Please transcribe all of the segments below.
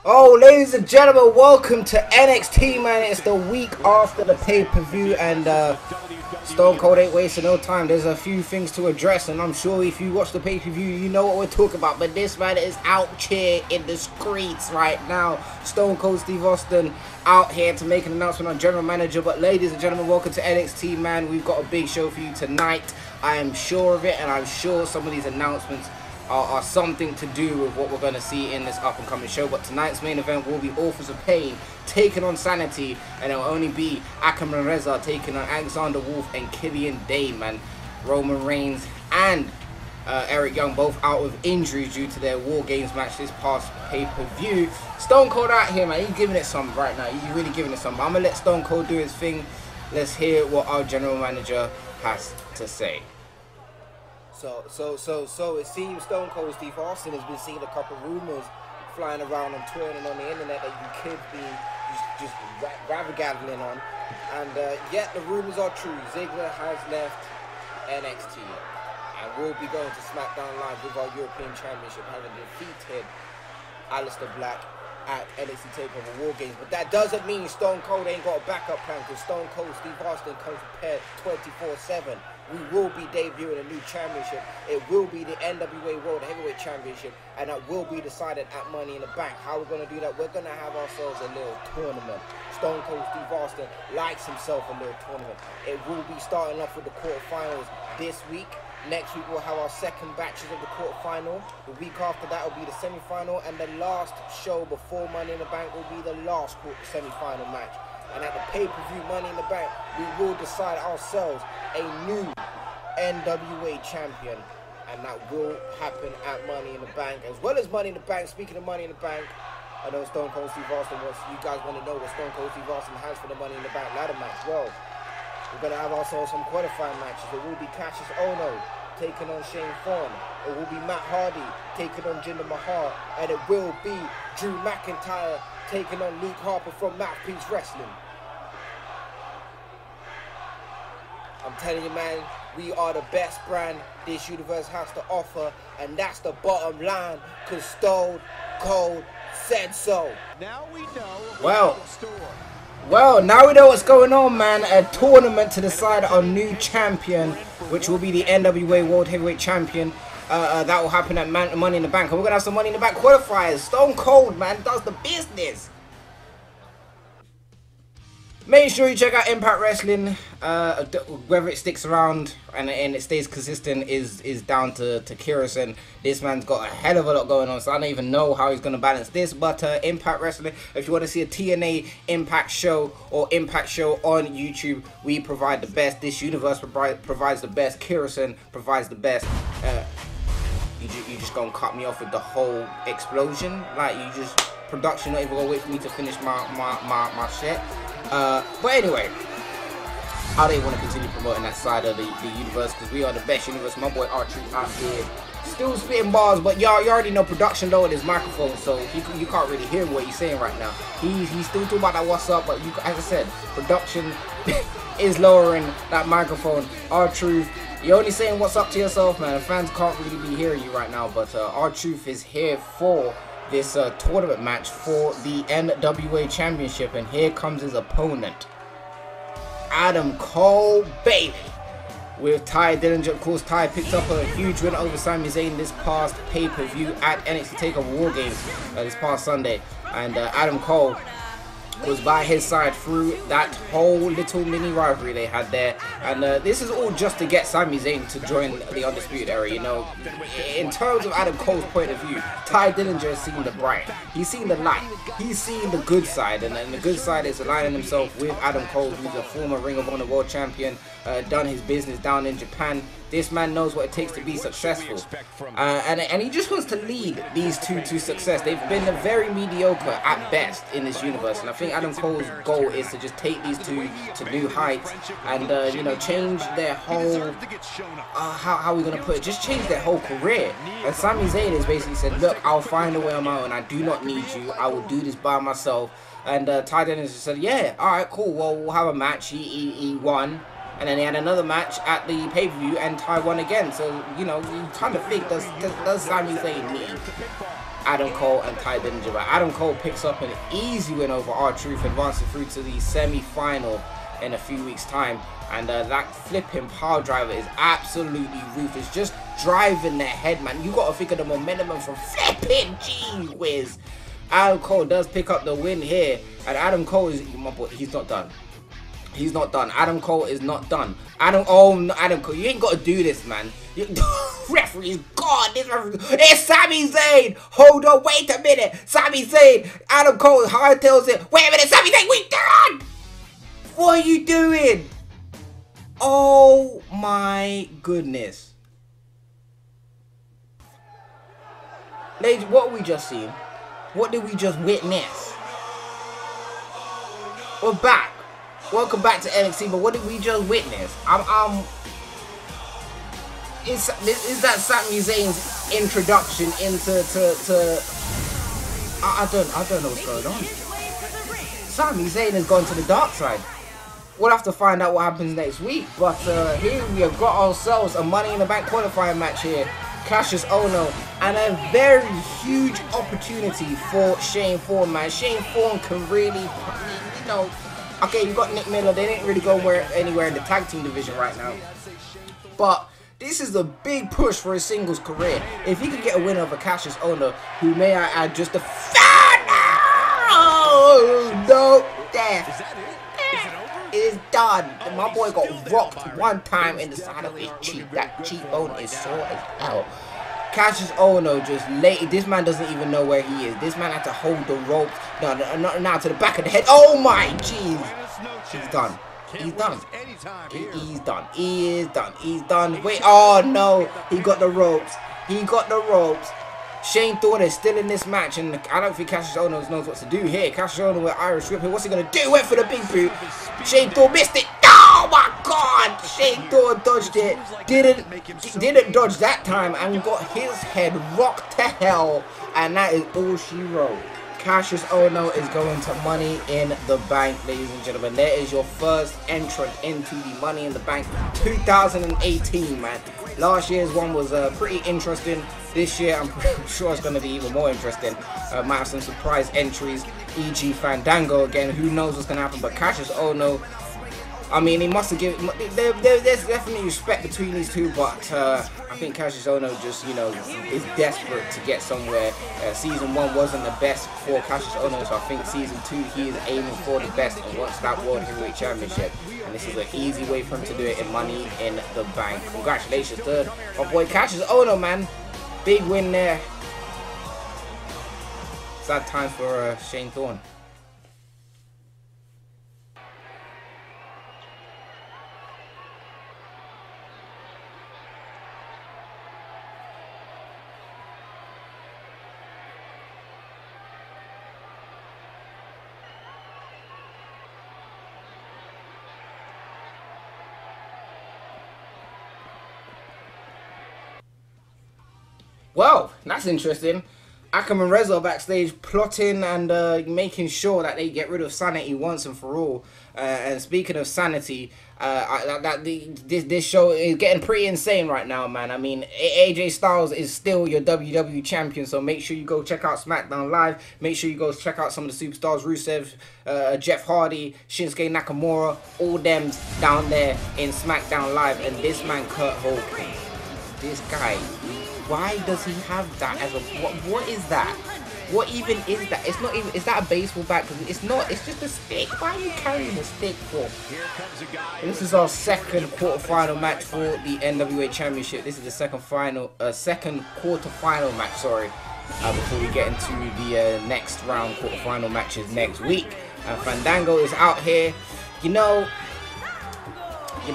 Oh, ladies and gentlemen, welcome to NXT, man. It's the week after the pay-per-view, and Stone Cold ain't wasting no time. There's a few things to address, and I'm sure if you watch the pay-per-view, you know what we're talking about. But this man is out here in the streets right now. Stone Cold Steve Austin out here to make an announcement on General Manager. But ladies and gentlemen, welcome to NXT, man. We've got a big show for you tonight. I am sure of it, and I'm sure some of these announcements are something to do with what we're going to see in this up-and-coming show. But tonight's main event will be Authors of Pain taking on Sanity, and it'll only be Akam and Reza taking on Alexander Wolf and Killian Dane, man. Roman Reigns and Eric Young both out with injuries due to their War Games match this past pay-per-view. Stone Cold out here, man. He's giving it some right now. He's really giving it some. But I'm going to let Stone Cold do his thing. Let's hear what our general manager has to say. So it seems Stone Cold Steve Austin has been seeing a couple rumors flying around on Twitter and on the internet that you could be just gabbling on, and yet the rumors are true. Ziggler has left NXT and will be going to Smackdown Live with our European Championship, having defeated Aleister Black at NXT TakeOver War Games. But that doesn't mean Stone Cold ain't got a backup plan, because Stone Cold Steve Austin comes prepared 24/7. We will be debuting a new championship. It will be the NWA World Heavyweight Championship, and that will be decided at Money in the Bank. How we're going to do that? We're going to have ourselves a little tournament. Stone Cold Steve Austin likes himself a little tournament. It will be starting off with the quarterfinals this week. Next week we'll have our second batches of the quarterfinal. The week after that will be the semi-final, and the last show before Money in the Bank will be the last semi-final match. And at the pay-per-view Money in the Bank, we will decide ourselves a new NWA champion, and that will happen at Money in the Bank, as well as Money in the Bank. Speaking of Money in the Bank, I know Stone Cold Steve Austin wants, you guys want to know what Stone Cold Steve Austin has for the Money in the Bank ladder match. Well, we're going to have also some qualifying matches. It will be Cassius Ohno taking on Shane Thorne. It will be Matt Hardy taking on Jinder Mahal, and it will be Drew McIntyre taking on Luke Harper from Mouthpiece Wrestling. I'm telling you, man, we are the best brand this universe has to offer, and that's the bottom line, because Stone Cold said so. Now we know. Well, now we know what's going on, man. A tournament to decide our new champion, which will be the NWA World Heavyweight Champion. That will happen at Money in the Bank, and we're going to have some Money in the Bank qualifiers. Stone Cold, man, does the business. Make sure you check out Impact Wrestling. Whether it sticks around and it stays consistent is down to Kerosene. This man's got a hell of a lot going on, so I don't even know how he's going to balance this. But Impact Wrestling, if you want to see a TNA Impact show or Impact show on YouTube, we provide the best. This universe provides the best. Kerosene provides the best. You just gonna cut me off with the whole explosion? Like, you just, production not even gonna wait for me to finish my shit. But anyway, I don't want to continue promoting that side of the universe, because we are the best universe. My boy R-Truth out here still spitting bars, but you already know production lowered his microphone, so you can't really hear what he's saying right now. He's still talking about that what's up, but as I said, production is lowering that microphone. R-Truth, you're only saying what's up to yourself, man. Fans can't really be hearing you right now, but R-Truth is here for this tournament match for the NWA Championship, and here comes his opponent, Adam Cole, baby, with Ty Dillinger. Of course, Ty picked up a huge win over Sami Zayn this past pay-per-view at NXT TakeOver War Games this past Sunday, and Adam Cole was by his side through that whole little mini rivalry they had there, and this is all just to get Sami Zayn to join the Undisputed Era. You know, in terms of Adam Cole's point of view, Ty Dillinger has seen the bright, he's seen the light, he's seen the good side, and the good side is aligning himself with Adam Cole, who's a former Ring of Honor World Champion, done his business down in Japan. This man knows what it takes to be successful, and he just wants to lead these two to success. They've been very mediocre at best in this universe, and I think Adam Cole's goal is to just take these two to new heights, and you know, change their whole how are we gonna put it? Just change their whole career. And Sami Zayn has basically said, look, I'll find a way on my own. I do not need you. I will do this by myself. And Ty Dillinger said, yeah, all right, cool. Well, we'll have a match. He won. And then they had another match at the pay-per-view, and Ty won again. So, you know, you kind of think, does Sami Zayn need Adam Cole and Ty Dillinger. But Adam Cole picks up an easy win over R-Truth, advancing through to the semi-final in a few weeks' time. And that flipping power driver is absolutely ruthless. Just driving their head, man. You got to think of the momentum from flipping gee whiz. Adam Cole does pick up the win here. And Adam Cole is, my boy, he's not done. He's not done. Adam Cole is not done. Adam Cole, you ain't got to do this, man. Referee's gone. This referee, it's Sami Zayn. Hold on, wait a minute. Sami Zayn. Adam Cole hardtails it. Wait a minute, Sami Zayn, we done. What are you doing? Oh my goodness. Ladies, what have we just seen? What did we just witness? We're back. Welcome back to NXT, but what did we just witness? Is that Sami Zayn's introduction into I don't know what's going on. Sami Zayn has gone to the dark side. We'll have to find out what happens next week. But here we have got ourselves a Money in the Bank qualifying match here. Cassius Ohno, and a very huge opportunity for Shane Thorne, man. Shane Thorne can really, you know, okay, you got Nick Miller. They didn't really go anywhere in the tag team division right now. But this is a big push for his singles career. If he could get a win over Cassius Ohno, who may I add just a no death. It is done. My boy got rocked one time in the side of his cheek. That cheekbone is sore as hell. Cassius Ohno just late. This man doesn't even know where he is. This man had to hold the ropes. Now to the back of the head. Oh my jeez. He's done. He's done. He's done. He is done. He's done. Wait. Oh no. He got the ropes. He got the ropes. Shane Thorne is still in this match, and I don't think Cassius Ohno knows what to do here. Cassius Ohno with Irish Whip. What's he going to do? Went for the big boot. Shane Thorne missed it. Oh my God! Shane Thorne dodged it. Didn't dodge that time and got his head rocked to hell. And that is all she wrote. Cassius Ohno is going to Money in the Bank, ladies and gentlemen. There is your first entrant into the Money in the Bank 2018, man. Last year's one was pretty interesting. This year, I'm sure it's going to be even more interesting. Might have some surprise entries, e.g. Fandango again. Who knows what's going to happen? But Cassius Ohno, I mean, he must have given. There's definitely respect between these two, but I think Cassius Ohno just, you know, is desperate to get somewhere. Season 1 wasn't the best for Cassius Ohno, so I think Season 2 he is aiming for the best and wants that World Heavyweight Championship. And this is an easy way for him to do it in Money in the Bank. Congratulations to my boy Cassius Ohno, man. Big win there. Sad time for Shane Thorne. Well, that's interesting. Akam and Reza backstage plotting and making sure that they get rid of Sanity once and for all. And speaking of Sanity, this show is getting pretty insane right now, man. I mean, AJ Styles is still your WWE champion, so make sure you go check out Smackdown Live. Make sure you go check out some of the superstars, Rusev, Jeff Hardy, Shinsuke Nakamura, all them down there in Smackdown Live. And this man, Kurt Hawkins, this guy, why does he have that as a what is that? What even is that? It's not even, is that a baseball bat? Because it's not, it's just a stick. Why are you carrying a stick for? This is our second quarterfinal match for the NWA Championship. This is the second quarterfinal match, sorry. Before we get into the next round quarterfinal matches next week. Fandango is out here. You know,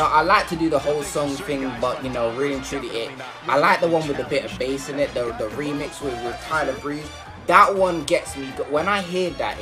I like to do the whole song thing, but, you know, really and truly, I like the one with a bit of bass in it, the remix with Tyler Breeze. That one gets me, when I hear that,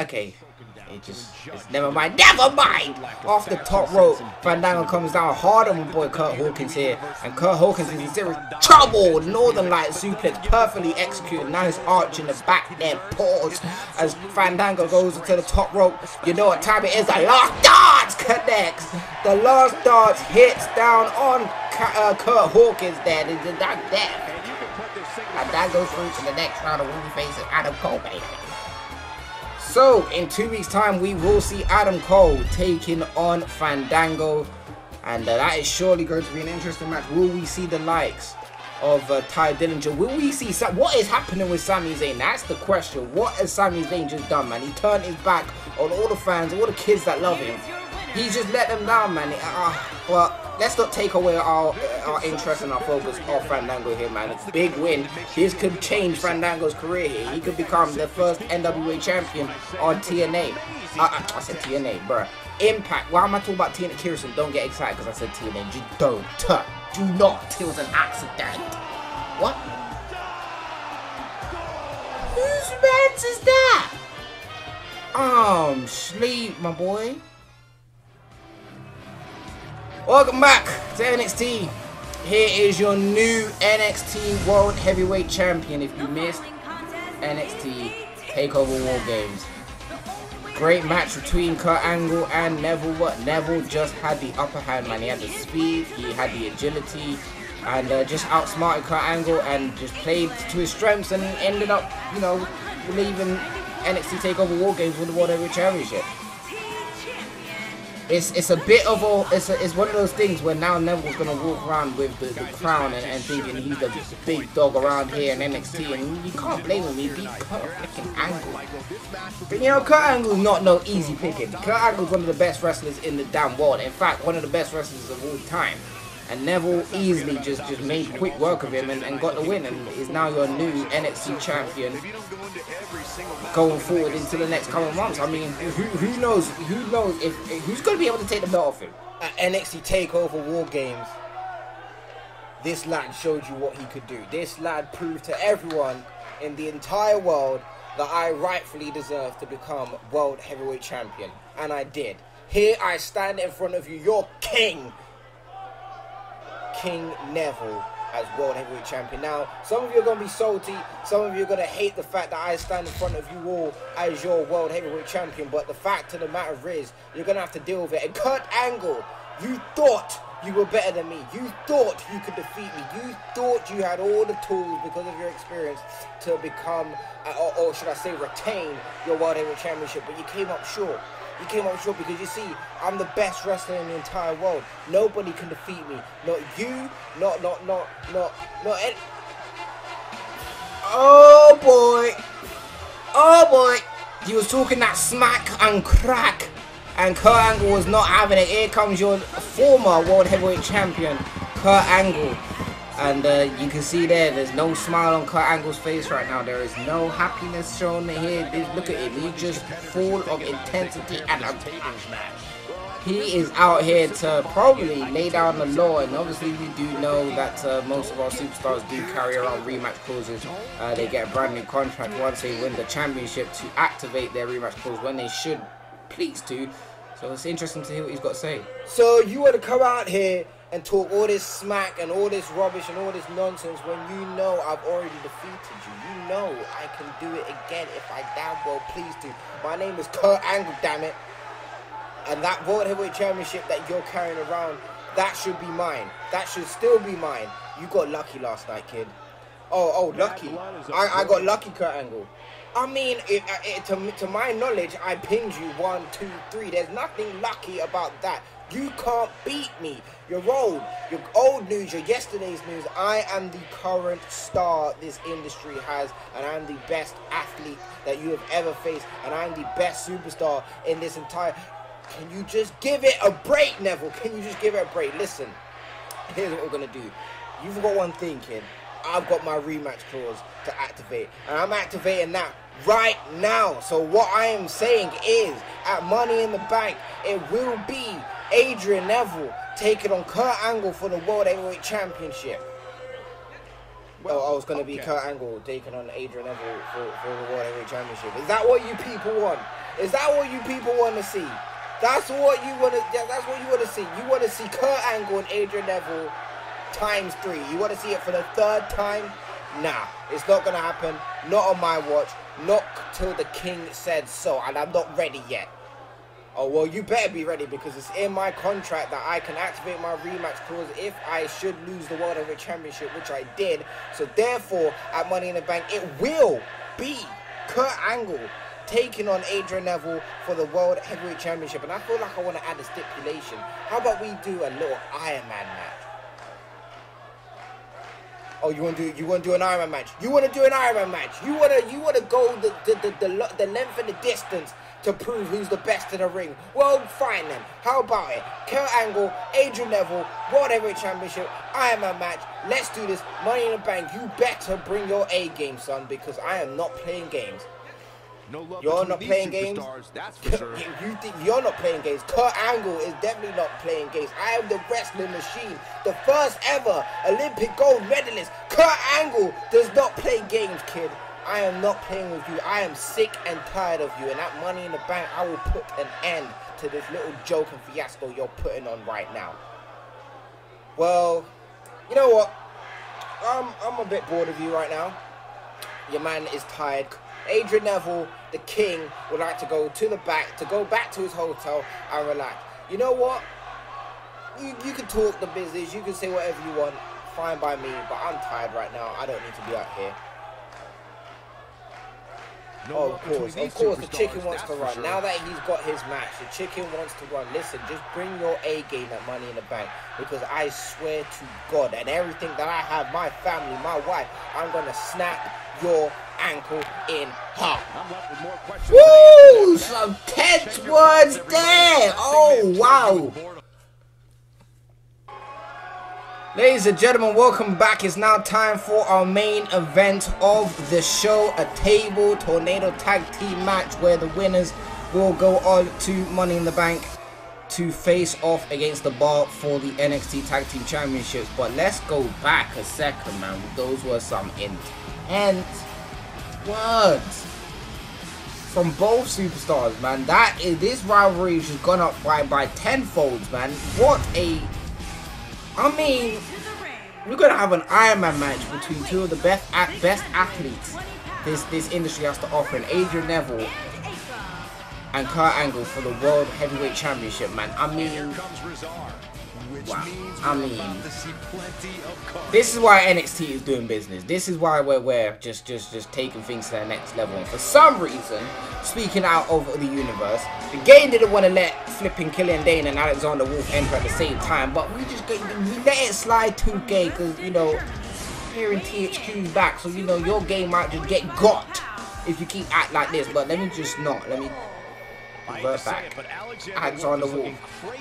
okay, never mind, off the top rope, Fandango comes down hard on my boy Kurt Hawkins here, and Kurt Hawkins is in serious trouble. Northern Light suplex, perfectly executed, nice arch in the back there, pause, as Fandango goes to the top rope. You know what time it is, the last dance connects, the last dance hits down on Kurt Hawkins there, And that goes through to the next round of when we face Adam Cole, baby. So, in 2 weeks' time, we will see Adam Cole taking on Fandango. And that is surely going to be an interesting match. Will we see the likes of Ty Dillinger? Will we see what is happening with Sami Zayn? That's the question. What has Sami Zayn just done, man? He turned his back on all the fans, all the kids that love him. He just let them down, man. But let's not take away our interest and our focus off Fandango here, man. It's a big win. This could change Fandango's career here. He could become the first NWA champion on TNA. I said TNA, bruh. Impact. Why am I talking about TNA? Kerosene, don't get excited because I said TNA. Just don't. Do not. It was an accident. What? Whose man's is that? Sleep, my boy. Welcome back to NXT. Here is your new NXT World Heavyweight Champion. If you missed NXT TakeOver War Games. Great match between Kurt Angle and Neville. Neville just had the upper hand, man. He had the speed, he had the agility, and just outsmarted Kurt Angle and just played to his strengths and ended up, you know, leaving NXT TakeOver War Games with the World Heavyweight Championship. It's a bit of it's one of those things where now Neville's gonna walk around with the crown and thinking he's the big dog around here in NXT, and you can't blame him. He beat Kurt freaking Angle. But you know, Kurt Angle's not no easy picking. Kurt Angle's one of the best wrestlers in the damn world. In fact, one of the best wrestlers of all time. And Neville easily just made quick work of him and got the win, and is now your new NXT champion going forward into the next couple of months. I mean, who knows if who's going to be able to take the belt off him at NXT TakeOver War Games. This lad showed you what he could do. This lad proved to everyone in the entire world that I rightfully deserve to become World Heavyweight Champion, and I did. Here I stand in front of you, your king Neville, as World Heavyweight Champion. Now, some of you are going to be salty, some of you are going to hate the fact that I stand in front of you all as your World Heavyweight Champion, but the fact of the matter is, you're going to have to deal with it. And Kurt Angle, you thought you were better than me. You thought you could defeat me. You thought you had all the tools because of your experience to become, or should I say retain, your World Heavyweight Championship, but you came up short. You came up short because, you see, I'm the best wrestler in the entire world. Nobody can defeat me. Not you, not any. Oh boy. Oh boy. He was talking that smack and crack, and Kurt Angle was not having it. Here comes your former World Heavyweight Champion, Kurt Angle. And you can see there's no smile on Kurt Angle's face right now. There is no happiness shown here. Look at him. He's just full of intensity and attack. He is out here to probably lay down the law. And obviously we do know that most of our superstars do carry around rematch clauses. They get a brand new contract once they win the championship to activate their rematch clause when they should please to. So it's interesting to hear what he's got to say. So you want to come out here and talk all this smack and all this rubbish and all this nonsense when you know I've already defeated you. You know I can do it again if I damn well please to. My name is Kurt Angle, damn it. And that World Heavyweight Championship that you're carrying around, that should be mine. That should still be mine. You got lucky last night, kid. Oh, lucky. I got lucky, Kurt Angle. I mean, to my knowledge, I pinned you 1, 2, 3. There's nothing lucky about that. You can't beat me. You're old. You're old news. You're yesterday's news. I am the current star this industry has, and I'm the best athlete that you have ever faced, and I'm the best superstar in this entire... Can you just give it a break, Neville? Can you just give it a break? Listen, here's what we're going to do. You've got one thing, kid. I've got my rematch clause to activate, and I'm activating that right now. So what I am saying is, at Money in the Bank, it will be Adrian Neville taking on Kurt Angle for the World Heavyweight Championship. Well, I was going to be Kurt Angle taking on Adrian Neville for the World Heavyweight Championship. Is that what you people want? Is that what you people want to see? That's what you want to. That's what you want to see. You want to see Kurt Angle and Adrian Neville times 3. You want to see it for the 3rd time? Nah, it's not going to happen. Not on my watch. Not till the king said so. And I'm not ready yet. Oh, well, you better be ready because it's in my contract that I can activate my rematch clause if I should lose the World Heavyweight Championship, which I did. So, therefore, at Money in the Bank, it will be Kurt Angle taking on Adrian Neville for the World Heavyweight Championship. And I feel like I want to add a stipulation. How about we do a little Iron Man match? Oh, you want to do an Iron Man match? You want to do an Iron Man match? You want to go the length and the distance to prove who's the best in the ring? Well, fine then. How about it? Kurt Angle, Adrian Neville, World Heavyweight Championship, Iron Man match. Let's do this. Money in the Bank. You better bring your A game, son, because I am not playing games. You're not playing games. That's for sure. You think you're not playing games? Kurt Angle is definitely not playing games. I am the wrestling machine, the first ever Olympic gold medalist. Kurt Angle does not play games, kid. I am not playing with you. I am sick and tired of you. And that Money in the Bank, I will put an end to this little joke and fiasco you're putting on right now. Well, you know what? I'm a bit bored of you right now. Your man is tired. Adrian Neville, the king, would like to go to the back, to go back to his hotel and relax. You know what? You can talk the business, you can say whatever you want, fine by me, but I'm tired right now. I don't need to be out here. Oh, of course, the chicken wants to run. Now that he's got his match, the chicken wants to run. Listen, just bring your A game at Money in the Bank, because I swear to God, and everything that I have, my family, my wife, I'm going to snap your ankle in half. Woo! Some tense words there. Oh, wow. Ladies and gentlemen, welcome back. It's now time for our main event of the show, a table tornado tag team match where the winners will go on to Money in the Bank to face off against the Bar for the NXT Tag Team Championships. But let's go back a second, man. Those were some intense words from both superstars, man. This rivalry has just gone up by tenfolds, man. I mean, we're gonna have an Iron Man match between two of the best athletes this industry has to offer, and Adrian Neville and Kurt Angle for the World Heavyweight Championship, man. I mean, wow. I mean, this is why NXT is doing business. This is why we're just taking things to the next level. And for some reason, speaking out of the universe, the game didn't want to let flipping Killian Dane and Alexander Wolf enter at the same time, but we let it slide 2K because, you know, here in THQ's back, so, you know, your game might just get got if you keep acting like this. But let me revert back. Alexander Wolf.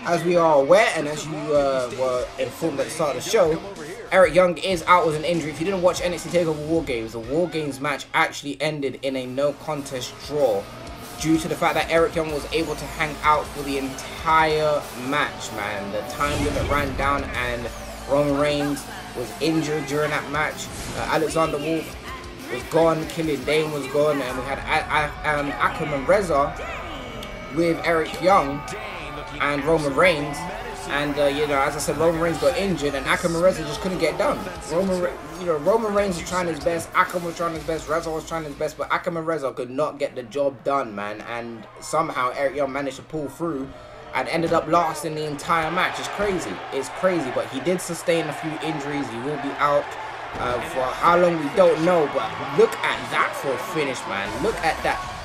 As we are aware, and as you were informed at the start of the show, Eric Young is out with an injury. If you didn't watch NXT TakeOver War Games, the War Games match actually ended in a no contest draw due to the fact that Eric Young was able to hang out for the entire match, man. The time limit ran down and Roman Reigns was injured during that match. Alexander Wolf was gone, Killian Dane was gone, and we had Akam and Reza with Eric Young and Roman Reigns, and you know, as I said, Roman Reigns got injured and Akam and Reza just couldn't get done. Roman Reigns was trying his best, Akam was trying his best, Reza was trying his best, but Akam and Reza could not get the job done, man. And somehow Eric Young managed to pull through and ended up lasting the entire match. It's crazy, but he did sustain a few injuries. He will be out for how long we don't know, but look at that for a finish, man. Look at that.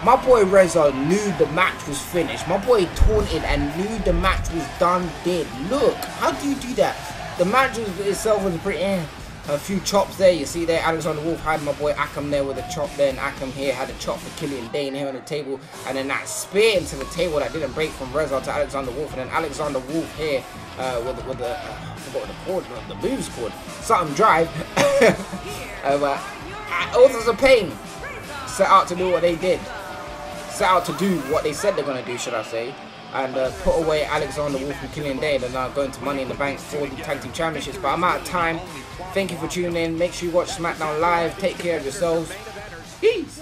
My boy Reza knew the match was finished. My boy taunted and knew the match was done dead. Look, how do you do that? The match itself was pretty a few chops there. You see there, Alexander Wolf had my boy Akam there with a chop there, and Akam here had a chop for Killian Dane here on the table, and then that spear into the table that didn't break from Reza to Alexander Wolf, and then Alexander Wolf here with the I forgot the moves called, something drive. Authors of Pain set out to do what they did. Set out to do what they said they're going to do, should I say, and put away Alexander Wolf and Killian Dane, and now going to Money in the Bank for the Tag Team Championships. But I'm out of time. Thank you for tuning in. Make sure you watch Smackdown live. Take care of yourselves. Peace.